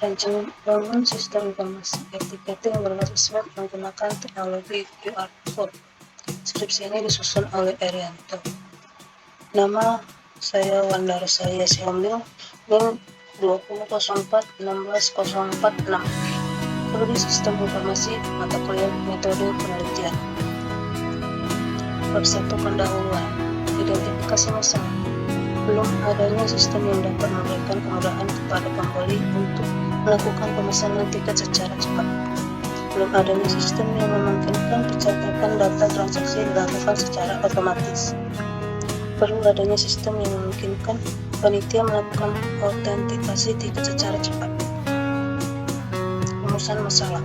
Bangun sistem informasi etiketing berbasis web menggunakan teknologi QR Code. Skripsi ini disusun oleh Erianto. Nama saya Wanda Rosaya Siombil, NIM 2004-16-046. Prodi Sistem Informasi, mata kuliah Metode Penelitian. Bab 1 Pendahuluan. Identifikasi masalah. Belum adanya sistem yang dapat memberikan kemudahan kepada pembeli untuk melakukan pemesanan tiket secara cepat. Belum adanya sistem yang memungkinkan pencatatan data transaksi dilakukan secara otomatis. Perlu adanya sistem yang memungkinkan panitia melakukan autentikasi tiket secara cepat. Rumusan masalah.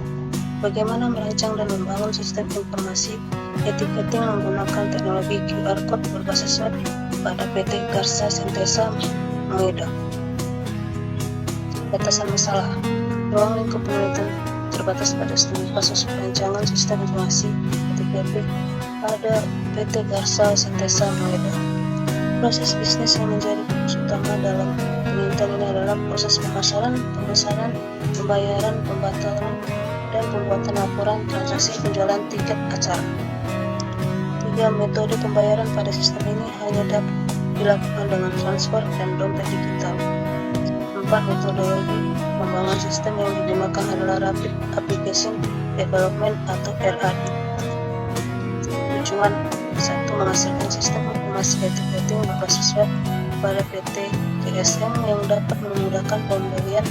Bagaimana merancang dan membangun sistem informasi etiketing menggunakan teknologi QR Code berbasis web pada PT Garsa Sintesa Maeda. Batasan masalah. Ruang lingkup penelitian terbatas pada studi kasus perancangan sistem informasi etiketing pada PT Garsa Sintesa Maeda. Proses bisnis yang menjadi fokus utama dalam penelitian ini adalah proses pemasaran, pemesanan, pembayaran, pembatalan, dan pembuatan laporan transaksi penjualan tiket acara. 3. Metode pembayaran pada sistem ini hanya dapat dilakukan dengan transfer dan dompet digital. 4. Metodologi membangun sistem yang digunakan adalah Rapid Application Development atau RAD. Tujuan 1. Menghasilkan sistem informasi etiketing berbasis web pada PT GSM yang dapat memudahkan pembelian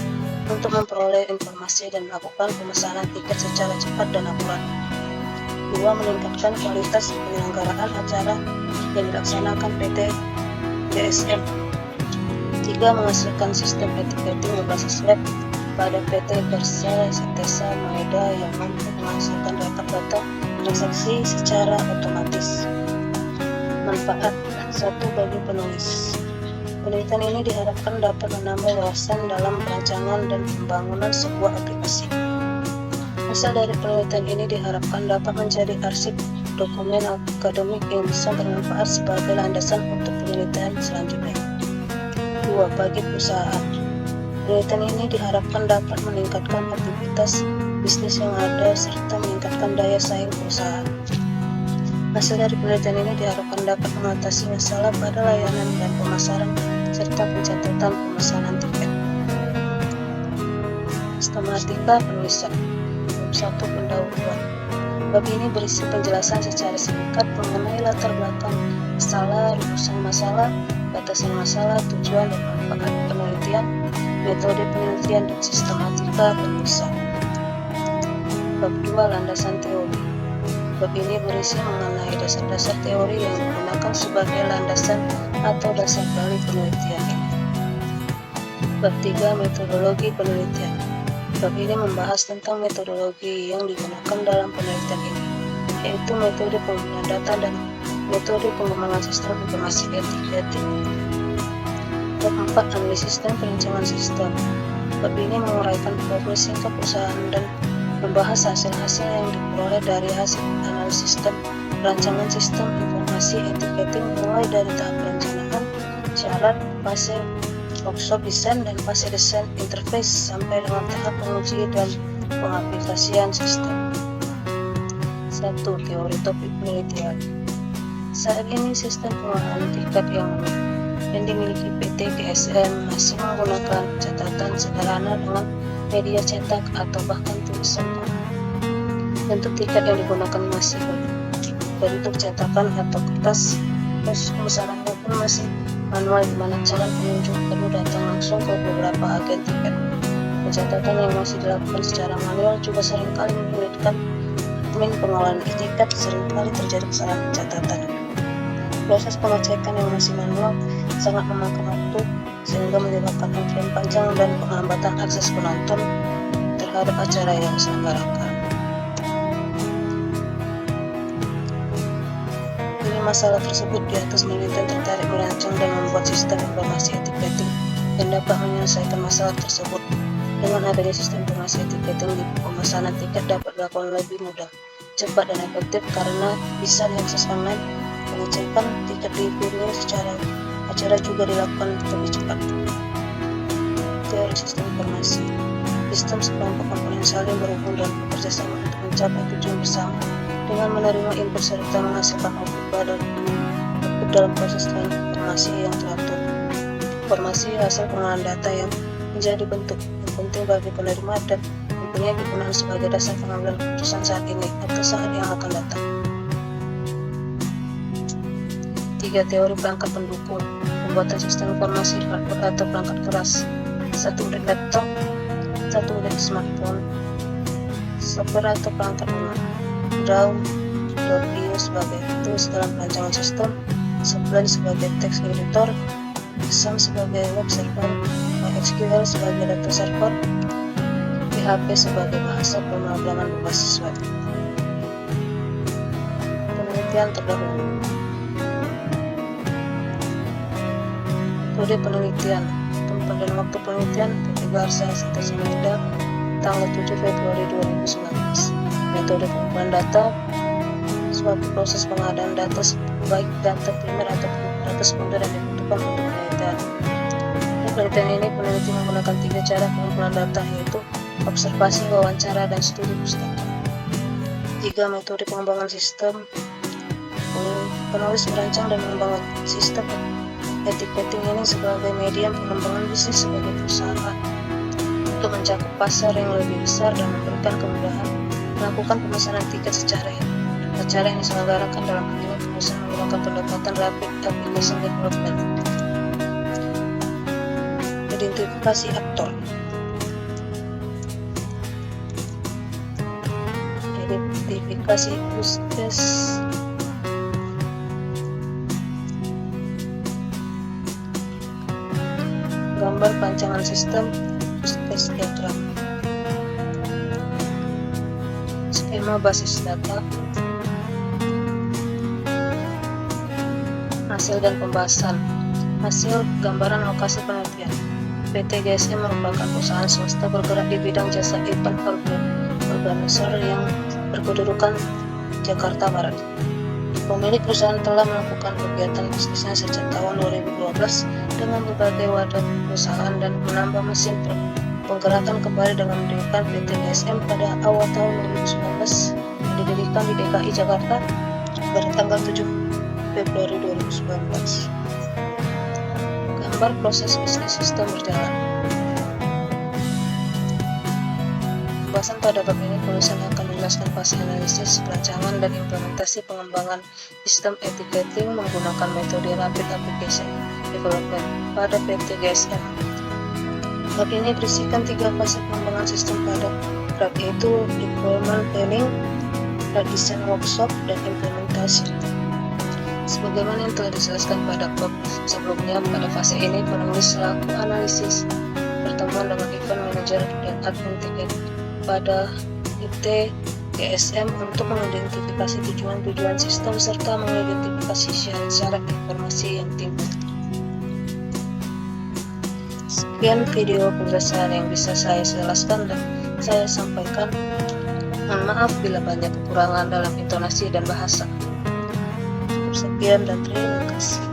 untuk memperoleh informasi dan melakukan pemesanan tiket secara cepat dan akurat. 2. Meningkatkan kualitas penyelenggaraan acara yang dilaksanakan PT GSM. 3. Menghasilkan sistem etiketing berbasis web pada PT Garsa Sintesa Maeda yang mampu menghasilkan data transaksi secara otomatis. Manfaat. 1. Bagi penulis. Penelitian ini diharapkan dapat menambah wawasan dalam perancangan dan pembangunan sebuah aplikasi. Hasil dari penelitian ini diharapkan dapat menjadi arsip dokumen akademik yang bisa bermanfaat sebagai landasan untuk penelitian selanjutnya. 2. Bagi perusahaan. Penelitian ini diharapkan dapat meningkatkan aktivitas bisnis yang ada serta meningkatkan daya saing perusahaan. Hasil dari penelitian ini diharapkan dapat mengatasi masalah pada layanan dan pemasaran serta pencatatan pemesanan tiket. Sistematika penulisan. Bab 1 Pendahuluan. Bab ini berisi penjelasan secara singkat mengenai latar belakang masalah, rumusan masalah, batasan masalah, tujuan dan manfaat penelitian, metode penelitian, dan sistematika penulisan. Bab 2 Landasan teori. Bab ini berisi mengenai dasar-dasar teori yang digunakan sebagai landasan atau dasar dari penelitian ini. Bab 3 Metodologi penelitian. Bab ini membahas tentang metodologi yang digunakan dalam penelitian ini, yaitu metode pengumpulan data dan metode pengembangan sistem informasi etiketing. Bab 4 Analisis dan perancangan sistem. Bab ini menguraikan profil singkat perusahaan dan membahas hasil-hasil yang diperoleh dari hasil analisis dan perancangan sistem informasi etiketing mulai dari tahap perencanaan, syarat, fase workshop desain dan fase desain interface sampai dengan tahap penguji dan pengaplikasian sistem. 1. Teori topik penelitian. Saat ini sistem pengolahan tiket yang dimiliki PT GSM masih menggunakan catatan sederhana dengan media cetak atau bahkan tulisan. Bentuk tiket yang digunakan masih bentuk cetakan atau kertas. Proses pemesanannya pun masih manual, di mana calon pengunjung perlu datang langsung ke beberapa agen tiket. Pencatatan yang masih dilakukan secara manual juga seringkali menyulitkan admin pengolahan tiket, seringkali terjadi kesalahan pencatatan. Proses pengecekan yang masih manual sangat memakan waktu, sehingga menyebabkan antrian panjang dan penghambatan akses penonton terhadap acara yang diselenggarakan. Dari masalah tersebut, di atas penelitian tertarik merancang dan membuat sistem informasi etiketing yang dapat menyelesaikan masalah tersebut. Dengan adanya sistem informasi etiketing di pemesanan tiket dapat dilakukan lebih mudah, cepat, dan efektif karena bisa diakses online. Pengecekan tiket di venue secara acara juga dilakukan lebih cepat. Teori sistem informasi. sistem sekelompok komponen saling berhubung dan bekerja sama untuk mencapai tujuan bersama dengan menerima input serta menghasilkan output dalam proses transformasi yang teratur. Informasi hasil pengolahan data yang menjadi bentuk yang penting bagi penerima dan mempunyai kegunaan sebagai dasar pengambilan keputusan saat ini atau saat yang akan datang. 3. Teori perangkat pendukung pembuatan sistem informasi hardware atau perangkat keras. 1 unit laptop, 1 unit smartphone, software atau perangkat lunak, DAW sebagai tools dalam perancangan sistem, Sublime sebagai text editor, XAMPP sebagai web server, MySQL sebagai data server, PHP sebagai bahasa pemrograman berbasis web. Penelitian terdahulu. Metode penelitian. Tempat dan waktu penelitian PT Garsa Samarinda tanggal 7 Februari 2019. Metode pengumpulan data. Suatu proses pengadaan data baik data primer atau data sekunder yang dibutuhkan untuk penelitian. Penelitian ini peneliti menggunakan 3 cara pengumpulan data, yaitu observasi, wawancara, dan studi pustaka. 3. Metode pengembangan sistem. Penulis merancang dan mengembangkan sistem etiketing ini sebagai medium pengembangan bisnis sebagai perusahaan untuk mencakup pasar yang lebih besar dan memberikan kemudahan melakukan pemesanan tiket secara acara yang diselenggarakan dalam hal ini perusahaan menggunakan pendekatan rapid application development. Identifikasi aktor. Identifikasi use case. Gambar pancangan sistem, use case diagram. Skema basis data. Hasil dan pembahasan. Hasil gambaran lokasi penelitian. PT GSM merupakan perusahaan swasta bergerak di bidang jasa event organizer yang berkedudukan Jakarta Barat. Pemilik perusahaan telah melakukan kegiatan bisnisnya sejak tahun 2012 dengan berbagai wadah perusahaan dan menambah mesin penggerakan kembali dengan mendirikan PT GSM pada awal tahun 2019 yang didirikan di DKI Jakarta pada tanggal 7 Februari 2019. Gambar proses bisnis sistem berjalan. Pembahasan pada bab ini penulisan akan menjelaskan fase analisis, perancangan, dan implementasi pengembangan sistem etiketing menggunakan metode rapid application development pada PT GSM. Bab ini berisikan 3 fase pengembangan sistem pada bab, yaitu deployment planning, design workshop, dan implementasi. Sebagaimana yang telah dijelaskan pada bab sebelumnya, pada fase ini penulis selaku analisis pertemuan dengan event manager dan admin tiket pada IT GSM untuk mengidentifikasi tujuan-tujuan sistem serta mengidentifikasi syarat-syarat informasi yang timbul. Sekian video penjelasan yang bisa saya jelaskan dan saya sampaikan. Mohon maaf bila banyak kekurangan dalam intonasi dan bahasa. Sekian dan terima kasih.